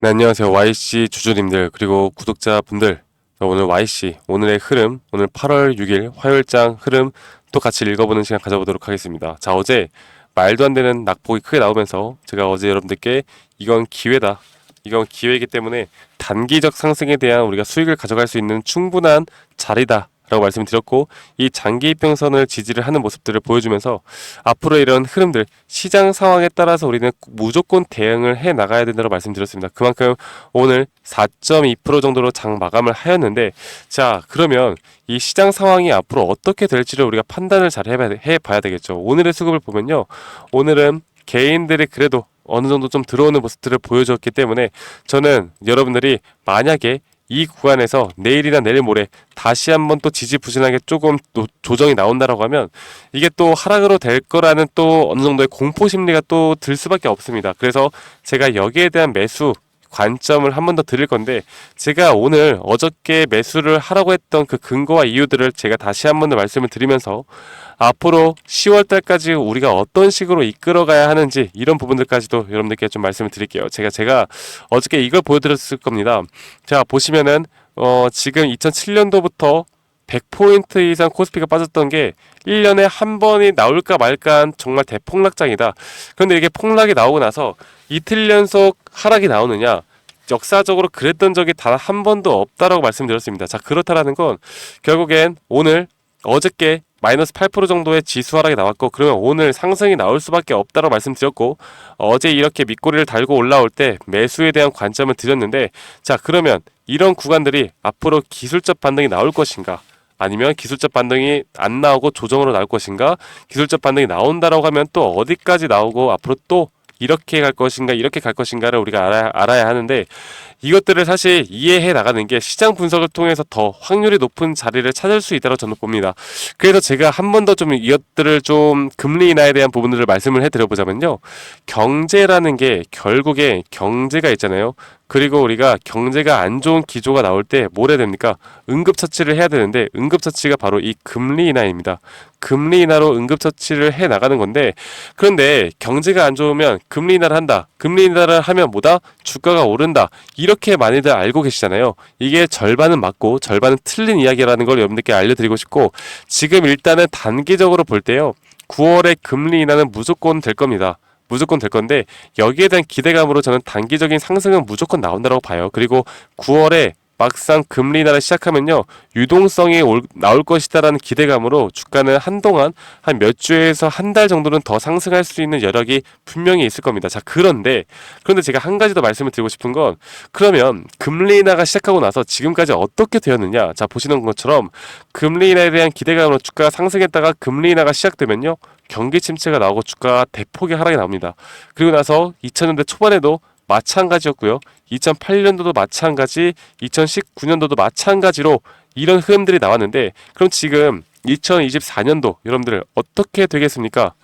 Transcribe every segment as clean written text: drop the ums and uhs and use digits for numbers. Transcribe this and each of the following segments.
네, 안녕하세요. YC 주주님들, 그리고 구독자분들. 오늘 YC, 오늘의 흐름, 오늘 8월 6일 화요일장 흐름 또 같이 읽어보는 시간 가져보도록 하겠습니다. 자, 어제 말도 안 되는 낙폭이 크게 나오면서 제가 어제 여러분들께 이건 기회다. 이건 기회이기 때문에 단기적 상승에 대한 우리가 수익을 가져갈 수 있는 충분한 자리다. 라고 말씀을 드렸고, 이 장기 이평선을 지지를 하는 모습들을 보여주면서 앞으로 이런 흐름들, 시장 상황에 따라서 우리는 무조건 대응을 해 나가야 된다고 말씀드렸습니다. 그만큼 오늘 4.2% 정도로 장 마감을 하였는데, 자, 그러면 이 시장 상황이 앞으로 어떻게 될지를 우리가 판단을 잘 해봐야 되겠죠. 오늘의 수급을 보면요, 오늘은 개인들이 그래도 어느 정도 좀 들어오는 모습들을 보여줬기 때문에 저는 여러분들이 만약에 이 구간에서 내일이나 내일 모레 다시 한번 또 지지부진하게 조금 또 조정이 나온다라고 하면 이게 또 하락으로 될 거라는 또 어느 정도의 공포 심리가 또 들 수밖에 없습니다. 그래서 제가 여기에 대한 매수 관점을 한 번 더 드릴 건데, 제가 오늘 어저께 매수를 하라고 했던 그 근거와 이유들을 제가 다시 한 번 더 말씀을 드리면서 앞으로 10월 달까지 우리가 어떤 식으로 이끌어 가야 하는지 이런 부분들까지도 여러분들께 좀 말씀을 드릴게요. 제가 어저께 이걸 보여드렸을 겁니다. 자, 보시면은 지금 2007년도부터 100포인트 이상 코스피가 빠졌던 게 1년에 한 번이 나올까 말까 한 정말 대폭락장이다. 그런데 이게 폭락이 나오고 나서 이틀 연속 하락이 나오느냐? 역사적으로 그랬던 적이 단 한 번도 없다라고 말씀드렸습니다. 자, 그렇다라는 건 결국엔 오늘 어저께 마이너스 8% 정도의 지수 하락이 나왔고, 그러면 오늘 상승이 나올 수밖에 없다고 말씀드렸고, 어제 이렇게 밑꼬리를 달고 올라올 때 매수에 대한 관점을 드렸는데, 자, 그러면 이런 구간들이 앞으로 기술적 반등이 나올 것인가, 아니면 기술적 반등이 안 나오고 조정으로 나올 것인가, 기술적 반등이 나온다라고 하면 또 어디까지 나오고 앞으로 또 이렇게 갈 것인가 이렇게 갈 것인가를 우리가 알아야 하는데, 이것들을 사실 이해해 나가는 게 시장 분석을 통해서 더 확률이 높은 자리를 찾을 수 있다고 저는 봅니다. 그래서 제가 한 번 더 좀 이것들을 좀 금리 인하에 대한 부분들을 말씀을 해드려보자면요, 경제라는 게 결국에 경제가 있잖아요. 그리고 우리가 경제가 안 좋은 기조가 나올 때 뭘 해야 됩니까? 응급처치를 해야 되는데, 응급처치가 바로 이 금리 인하입니다. 금리 인하로 응급처치를 해 나가는 건데, 그런데 경제가 안 좋으면 금리 인하를 한다. 금리 인하를 하면 뭐다? 주가가 오른다. 이렇게 많이들 알고 계시잖아요. 이게 절반은 맞고 절반은 틀린 이야기라는 걸 여러분들께 알려드리고 싶고, 지금 일단은 단기적으로 볼 때요, 9월에 금리 인하는 무조건 될 겁니다. 무조건 될 건데, 여기에 대한 기대감으로 저는 단기적인 상승은 무조건 나온다고 봐요. 그리고 9월에 막상 금리 인하를 시작하면요, 유동성이 나올 것이다라는 기대감으로 주가는 한동안 한 몇 주에서 한 달 정도는 더 상승할 수 있는 여력이 분명히 있을 겁니다. 자, 그런데 제가 한 가지 더 말씀을 드리고 싶은 건, 그러면 금리 인하가 시작하고 나서 지금까지 어떻게 되었느냐? 자, 보시는 것처럼 금리 인하에 대한 기대감으로 주가가 상승했다가 금리 인하가 시작되면요, 경기 침체가 나오고 주가가 대폭의 하락이 나옵니다. 그리고 나서 2000년대 초반에도 마찬가지였고요. 2008년도도 마찬가지, 2019년도도 마찬가지로 이런 흐름들이 나왔는데, 그럼 지금 2024년도 여러분들 어떻게 되겠습니까?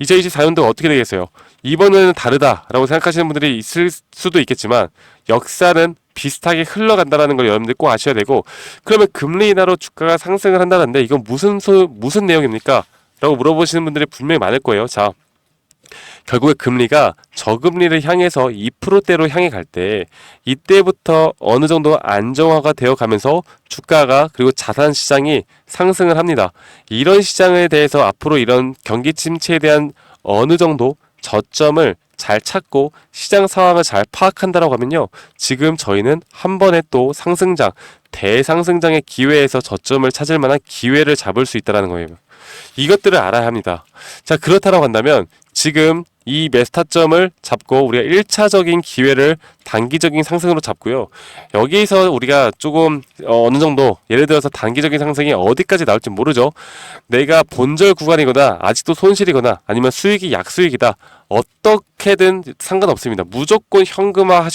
2024년도가 어떻게 되겠어요? 이번에는 다르다라고 생각하시는 분들이 있을 수도 있겠지만, 역사는 비슷하게 흘러간다는 걸 여러분들 꼭 아셔야 되고, 그러면 금리 인하로 주가가 상승을 한다는데 이건 무슨 내용입니까? 라고 물어보시는 분들이 분명히 많을 거예요. 자, 결국에 금리가 저금리를 향해서 2%대로 향해 갈 때, 이때부터 어느 정도 안정화가 되어 가면서 주가가, 그리고 자산 시장이 상승을 합니다. 이런 시장에 대해서 앞으로 이런 경기 침체에 대한 어느 정도 저점을 잘 찾고 시장 상황을 잘 파악한다라고 하면요, 지금 저희는 한 번에 또 상승장, 대상승장의 기회에서 저점을 찾을 만한 기회를 잡을 수 있다는 거예요. 이것들을 알아야 합니다. 자, 그렇다고 한다면 지금 이 메스타점을 잡고 우리가 1차적인 기회를 단기적인 상승으로 잡고요, 여기서 우리가 조금 어느 정도, 예를 들어서 단기적인 상승이 어디까지 나올지 모르죠. 내가 본절 구간이거나 아직도 손실이거나 아니면 수익이 약수익이다, 어떻게든 상관없습니다. 무조건 현금화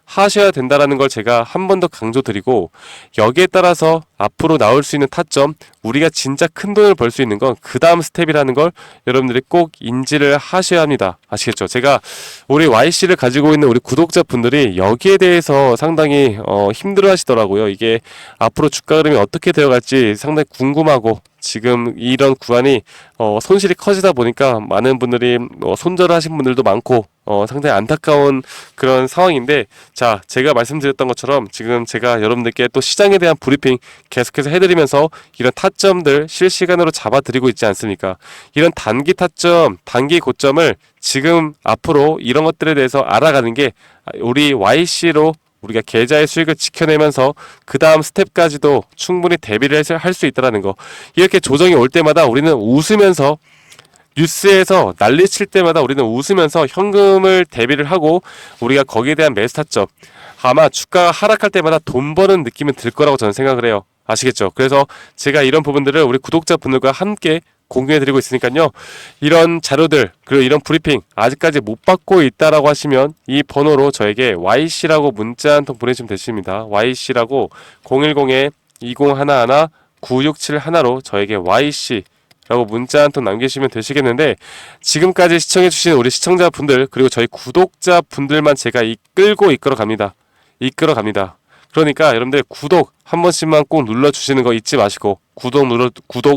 하셔야 된다라는 걸 제가 한 번 더 강조드리고, 여기에 따라서 앞으로 나올 수 있는 타점, 우리가 진짜 큰 돈을 벌 수 있는 건 그 다음 스텝이라는 걸 여러분들이 꼭 인지를 하셔야 합니다. 아시겠죠? 제가 우리 YC를 가지고 있는 우리 구독자분들이 여기에 대해서 상당히 힘들어 하시더라고요. 이게 앞으로 주가 흐름이 어떻게 되어갈지 상당히 궁금하고, 지금 이런 구간이 손실이 커지다 보니까 많은 분들이 손절하신 분들도 많고 상당히 안타까운 그런 상황인데, 자, 제가 말씀드렸던 것처럼 지금 제가 여러분들께 또 시장에 대한 브리핑 계속해서 해드리면서 이런 타점들 실시간으로 잡아드리고 있지 않습니까? 이런 단기 타점, 단기 고점을 지금 앞으로 이런 것들에 대해서 알아가는 게 우리 YC로 우리가 계좌의 수익을 지켜내면서 그 다음 스텝까지도 충분히 대비를 할 수 있다는 거. 이렇게 조정이 올 때마다 우리는 웃으면서, 뉴스에서 난리 칠 때마다 우리는 웃으면서 현금을 대비를 하고, 우리가 거기에 대한 매수 타점, 아마 주가가 하락할 때마다 돈 버는 느낌은 들 거라고 저는 생각을 해요. 아시겠죠? 그래서 제가 이런 부분들을 우리 구독자분들과 함께 공유해드리고 있으니까요. 이런 자료들, 그리고 이런 브리핑 아직까지 못 받고 있다라고 하시면 이 번호로 저에게 YC라고 문자 한 통 보내주시면 되십니다. YC라고 010-2011-9671로 저에게 YC라고 문자 한 통 남기시면 되시겠는데, 지금까지 시청해주신 우리 시청자분들, 그리고 저희 구독자분들만 제가 이끌어 갑니다. 그러니까 여러분들 구독 한 번씩만 꼭 눌러주시는 거 잊지 마시고, 구독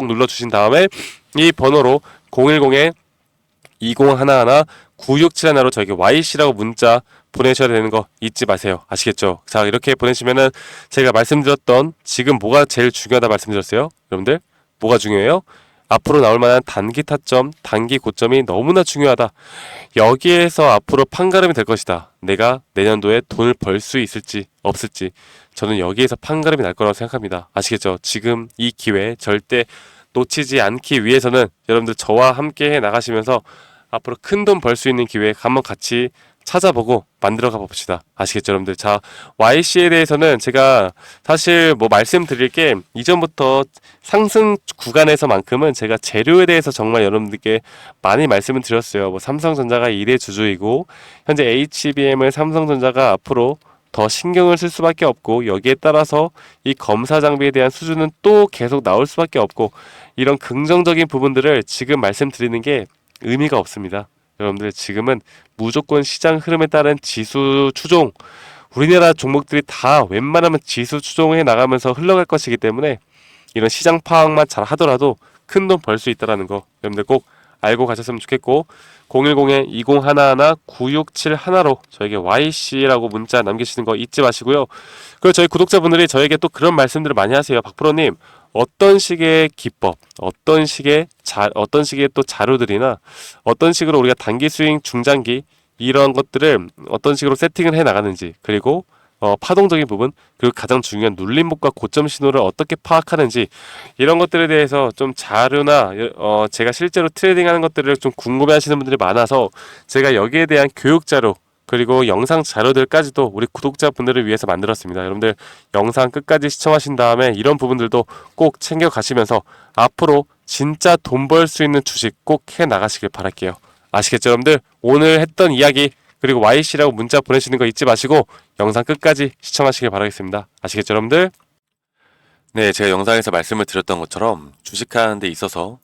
눌러주신 다음에 이 번호로 010-2011-9671로 저에게 YC라고 문자 보내셔야 되는 거 잊지 마세요. 아시겠죠? 자, 이렇게 보내시면은 제가 말씀드렸던, 지금 뭐가 제일 중요하다 말씀드렸어요? 여러분들 뭐가 중요해요? 앞으로 나올 만한 단기 타점, 단기 고점이 너무나 중요하다. 여기에서 앞으로 판가름이 될 것이다. 내가 내년도에 돈을 벌 수 있을지 없을지, 저는 여기에서 판가름이 날 거라고 생각합니다. 아시겠죠? 지금 이 기회 절대 놓치지 않기 위해서는 여러분들 저와 함께 해 나가시면서 앞으로 큰 돈 벌 수 있는 기회 한번 같이 찾아보고 만들어 가 봅시다. 아시겠죠, 여러분들? 자, YC에 대해서는 제가 사실 뭐 말씀드릴 게, 이전부터 상승 구간에서만큼은 제가 재료에 대해서 정말 여러분들께 많이 말씀을 드렸어요. 뭐 삼성전자가 2대 주주이고, 현재 HBM을 삼성전자가 앞으로 더 신경을 쓸 수밖에 없고, 여기에 따라서 이 검사 장비에 대한 수준은 또 계속 나올 수밖에 없고, 이런 긍정적인 부분들을 지금 말씀드리는 게 의미가 없습니다. 여러분들 지금은 무조건 시장 흐름에 따른 지수 추종, 우리나라 종목들이 다 웬만하면 지수 추종해 나가면서 흘러갈 것이기 때문에 이런 시장 파악만 잘 하더라도 큰 돈 벌 수 있다는 거 여러분들 꼭 알고 가셨으면 좋겠고, 010-2011-9671로 저에게 YC라고 문자 남기시는 거 잊지 마시고요. 그리고 저희 구독자분들이 저에게 또 그런 말씀들을 많이 하세요. 박프로님, 어떤 식의 기법, 어떤 식의 또 자료들이나 어떤 식으로 우리가 단기 스윙, 중장기 이런 것들을 어떤 식으로 세팅을 해 나가는지, 그리고 파동적인 부분, 그리고 가장 중요한 눌림목과 고점 신호를 어떻게 파악하는지, 이런 것들에 대해서 좀 자료나 제가 실제로 트레이딩하는 것들을 좀 궁금해하시는 분들이 많아서 제가 여기에 대한 교육 자료, 그리고 영상 자료들까지도 우리 구독자분들을 위해서 만들었습니다. 여러분들 영상 끝까지 시청하신 다음에 이런 부분들도 꼭 챙겨 가시면서 앞으로 진짜 돈 벌 수 있는 주식 꼭 해 나가시길 바랄게요. 아시겠죠, 여러분들? 오늘 했던 이야기, 그리고 YC라고 문자 보내시는 거 잊지 마시고 영상 끝까지 시청하시길 바라겠습니다. 아시겠죠, 여러분들? 네, 제가 영상에서 말씀을 드렸던 것처럼 주식하는 데 있어서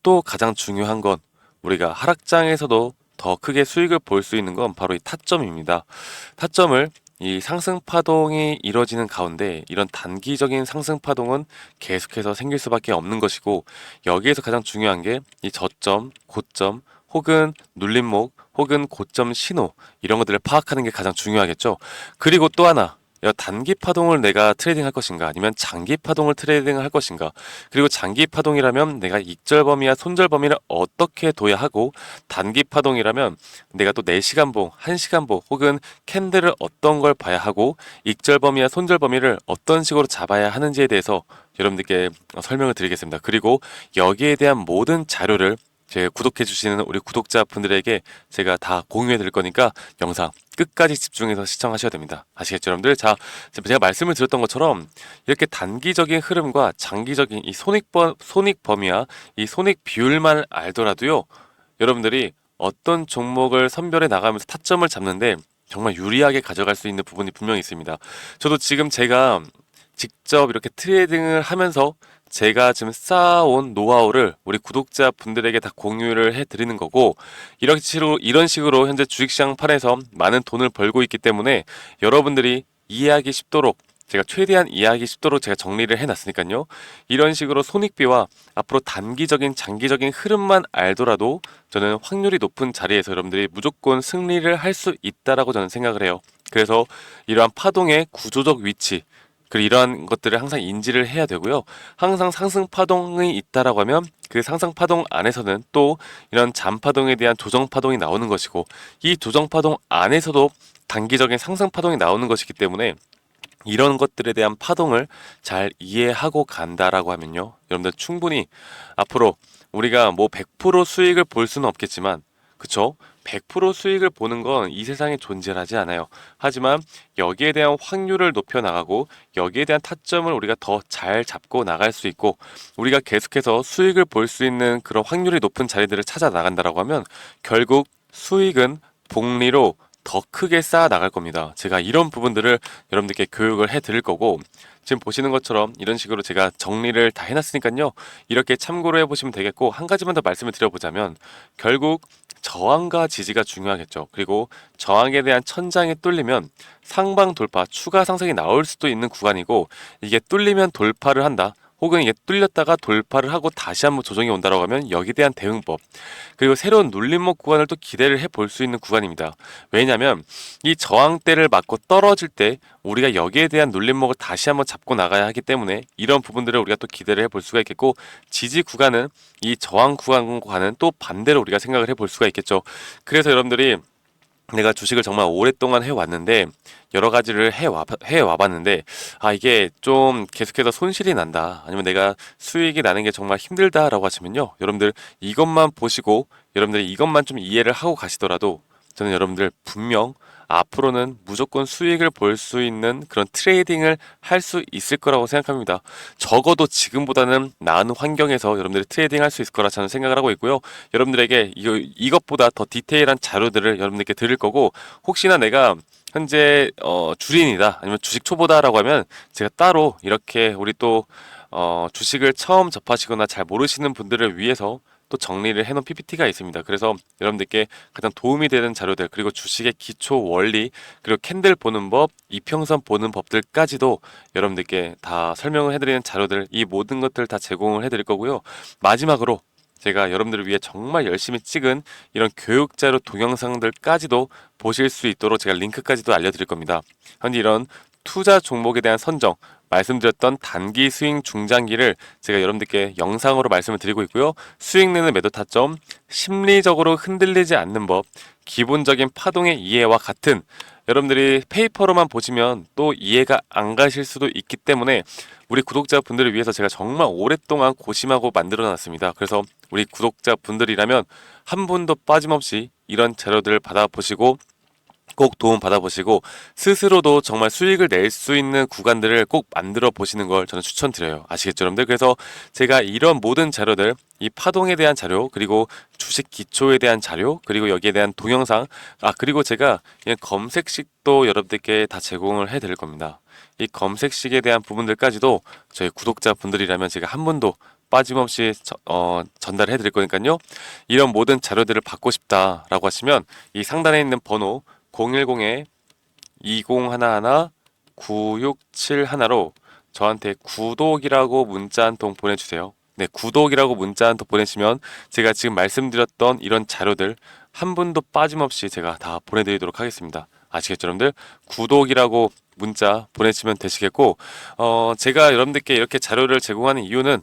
또 가장 중요한 건, 우리가 하락장에서도 더 크게 수익을 볼 수 있는 건 바로 이 타점입니다. 타점을, 이 상승 파동이 이뤄지는 가운데 이런 단기적인 상승 파동은 계속해서 생길 수밖에 없는 것이고, 여기에서 가장 중요한 게 이 저점, 고점, 혹은 눌림목, 혹은 고점 신호, 이런 것들을 파악하는 게 가장 중요하겠죠. 그리고 또 하나, 단기 파동을 내가 트레이딩 할 것인가, 아니면 장기 파동을 트레이딩 할 것인가, 그리고 장기 파동이라면 내가 익절 범위와 손절 범위를 어떻게 둬야 하고, 단기 파동이라면 내가 또 4시간 보, 1시간 보, 혹은 캔들을 어떤 걸 봐야 하고, 익절 범위와 손절 범위를 어떤 식으로 잡아야 하는지에 대해서 여러분들께 설명을 드리겠습니다. 그리고 여기에 대한 모든 자료를 제 구독해 주시는 우리 구독자분들에게 제가 다 공유해 드릴 거니까 영상 끝까지 집중해서 시청하셔야 됩니다. 아시겠죠, 여러분들? 자, 제가 말씀을 드렸던 것처럼 이렇게 단기적인 흐름과 장기적인 이 손익 범위와 이 손익 비율만 알더라도요, 여러분들이 어떤 종목을 선별해 나가면서 타점을 잡는데 정말 유리하게 가져갈 수 있는 부분이 분명히 있습니다. 저도 지금 제가 직접 이렇게 트레이딩을 하면서 제가 지금 쌓아온 노하우를 우리 구독자분들에게 다 공유를 해드리는 거고, 이런 식으로 현재 주식시장판에서 많은 돈을 벌고 있기 때문에 여러분들이 이해하기 쉽도록, 제가 최대한 이해하기 쉽도록 제가 정리를 해놨으니까요. 이런 식으로 손익비와 앞으로 단기적인 장기적인 흐름만 알더라도 저는 확률이 높은 자리에서 여러분들이 무조건 승리를 할 수 있다라고 저는 생각을 해요. 그래서 이러한 파동의 구조적 위치, 그리고 이러한 것들을 항상 인지를 해야 되고요. 항상 상승 파동이 있다라고 하면 그 상승 파동 안에서는 또 이런 잠 파동에 대한 조정 파동이 나오는 것이고, 이 조정 파동 안에서도 단기적인 상승 파동이 나오는 것이기 때문에 이런 것들에 대한 파동을 잘 이해하고 간다라고 하면요, 여러분들 충분히 앞으로 우리가 뭐 100% 수익을 볼 수는 없겠지만, 그쵸? 100% 수익을 보는 건 이 세상에 존재하지 않아요. 하지만 여기에 대한 확률을 높여 나가고 여기에 대한 타점을 우리가 더 잘 잡고 나갈 수 있고, 우리가 계속해서 수익을 볼 수 있는 그런 확률이 높은 자리들을 찾아 나간다라고 하면 결국 수익은 복리로 더 크게 쌓아 나갈 겁니다. 제가 이런 부분들을 여러분들께 교육을 해 드릴 거고, 지금 보시는 것처럼 이런 식으로 제가 정리를 다 해놨으니까요. 이렇게 참고를 해보시면 되겠고, 한 가지만 더 말씀을 드려보자면 결국 저항과 지지가 중요하겠죠. 그리고 저항에 대한 천장이 뚫리면 상방 돌파, 추가 상승이 나올 수도 있는 구간이고, 이게 뚫리면 돌파를 한다, 혹은 이게 뚫렸다가 돌파를 하고 다시 한번 조정이 온다라고 하면 여기에 대한 대응법, 그리고 새로운 눌림목 구간을 또 기대를 해볼 수 있는 구간입니다. 왜냐하면 이 저항대를 맞고 떨어질 때 우리가 여기에 대한 눌림목을 다시 한번 잡고 나가야 하기 때문에 이런 부분들을 우리가 또 기대를 해볼 수가 있겠고, 지지 구간은 이 저항 구간과는 또 반대로 우리가 생각을 해볼 수가 있겠죠. 그래서 여러분들이 내가 주식을 정말 오랫동안 해왔는데, 여러 가지를 해와봤는데, 이게 좀 계속해서 손실이 난다, 아니면 내가 수익이 나는 게 정말 힘들다라고 하시면요, 여러분들 이것만 보시고 여러분들이 이것만 좀 이해를 하고 가시더라도 저는 여러분들 분명 앞으로는 무조건 수익을 볼 수 있는 그런 트레이딩을 할 수 있을 거라고 생각합니다. 적어도 지금보다는 나은 환경에서 여러분들이 트레이딩 할 수 있을 거라 저는 생각을 하고 있고요. 여러분들에게 이것보다 더 디테일한 자료들을 여러분들께 드릴 거고, 혹시나 내가 현재 주린이다, 아니면 주식 초보다라고 하면 제가 따로 이렇게 우리 또 주식을 처음 접하시거나 잘 모르시는 분들을 위해서 또 정리를 해놓은 PPT가 있습니다. 그래서 여러분들께 가장 도움이 되는 자료들, 그리고 주식의 기초 원리, 그리고 캔들 보는 법, 이평선 보는 법들까지도 여러분들께 다 설명을 해드리는 자료들, 이 모든 것들 다 제공을 해드릴 거고요. 마지막으로 제가 여러분들을 위해 정말 열심히 찍은 이런 교육자료 동영상들까지도 보실 수 있도록 제가 링크까지도 알려드릴 겁니다. 현재 이런 투자 종목에 대한 선정, 말씀드렸던 단기 스윙 중장기를 제가 여러분들께 영상으로 말씀을 드리고 있고요. 수익 내는 매도 타점, 심리적으로 흔들리지 않는 법, 기본적인 파동의 이해와 같은, 여러분들이 페이퍼로만 보시면 또 이해가 안 가실 수도 있기 때문에 우리 구독자분들을 위해서 제가 정말 오랫동안 고심하고 만들어 놨습니다. 그래서 우리 구독자분들이라면 한 분도 빠짐없이 이런 자료들을 받아보시고 꼭 도움 받아보시고 스스로도 정말 수익을 낼 수 있는 구간들을 꼭 만들어 보시는 걸 저는 추천드려요. 아시겠죠, 여러분들? 그래서 제가 이런 모든 자료들, 이 파동에 대한 자료, 그리고 주식 기초에 대한 자료, 그리고 여기에 대한 동영상, 그리고 제가 이 검색식도 여러분들께 다 제공을 해 드릴 겁니다. 이 검색식에 대한 부분들까지도 저희 구독자분들이라면 제가 한 분도 빠짐없이 전달해 드릴 거니까요. 이런 모든 자료들을 받고 싶다라고 하시면 이 상단에 있는 번호 010-2011-9671로 저한테 구독이라고 문자 한 통 보내주세요. 네, 구독이라고 문자 한 통 보내시면 제가 지금 말씀드렸던 이런 자료들 한 분도 빠짐없이 제가 다 보내드리도록 하겠습니다. 아시겠죠, 여러분들? 구독이라고 문자 보내시면 되시겠고, 제가 여러분들께 이렇게 자료를 제공하는 이유는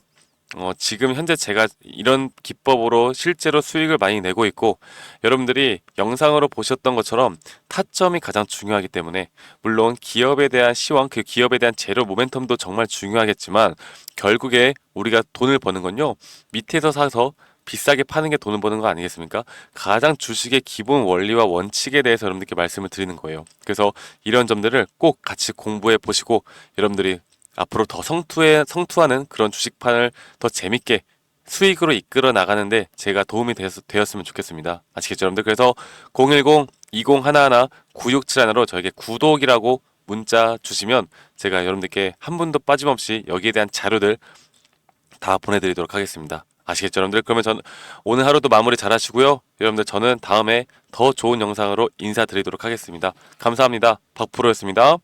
지금 현재 제가 이런 기법으로 실제로 수익을 많이 내고 있고, 여러분들이 영상으로 보셨던 것처럼 타점이 가장 중요하기 때문에, 물론 기업에 대한 시황, 그 기업에 대한 재료 모멘텀도 정말 중요하겠지만, 결국에 우리가 돈을 버는 건요, 밑에서 사서 비싸게 파는 게 돈을 버는 거 아니겠습니까? 가장 주식의 기본 원리와 원칙에 대해서 여러분들께 말씀을 드리는 거예요. 그래서 이런 점들을 꼭 같이 공부해 보시고, 여러분들이 앞으로 더 성투하는 그런 주식판을 더 재밌게 수익으로 이끌어 나가는데 제가 도움이 되었으면 좋겠습니다. 아시겠죠, 여러분들? 그래서 010-2011-9671로 저에게 구독이라고 문자 주시면 제가 여러분들께 한 분도 빠짐없이 여기에 대한 자료들 다 보내드리도록 하겠습니다. 아시겠죠, 여러분들? 그러면 전 오늘 하루도 마무리 잘 하시고요. 여러분들, 저는 다음에 더 좋은 영상으로 인사드리도록 하겠습니다. 감사합니다. 박프로였습니다.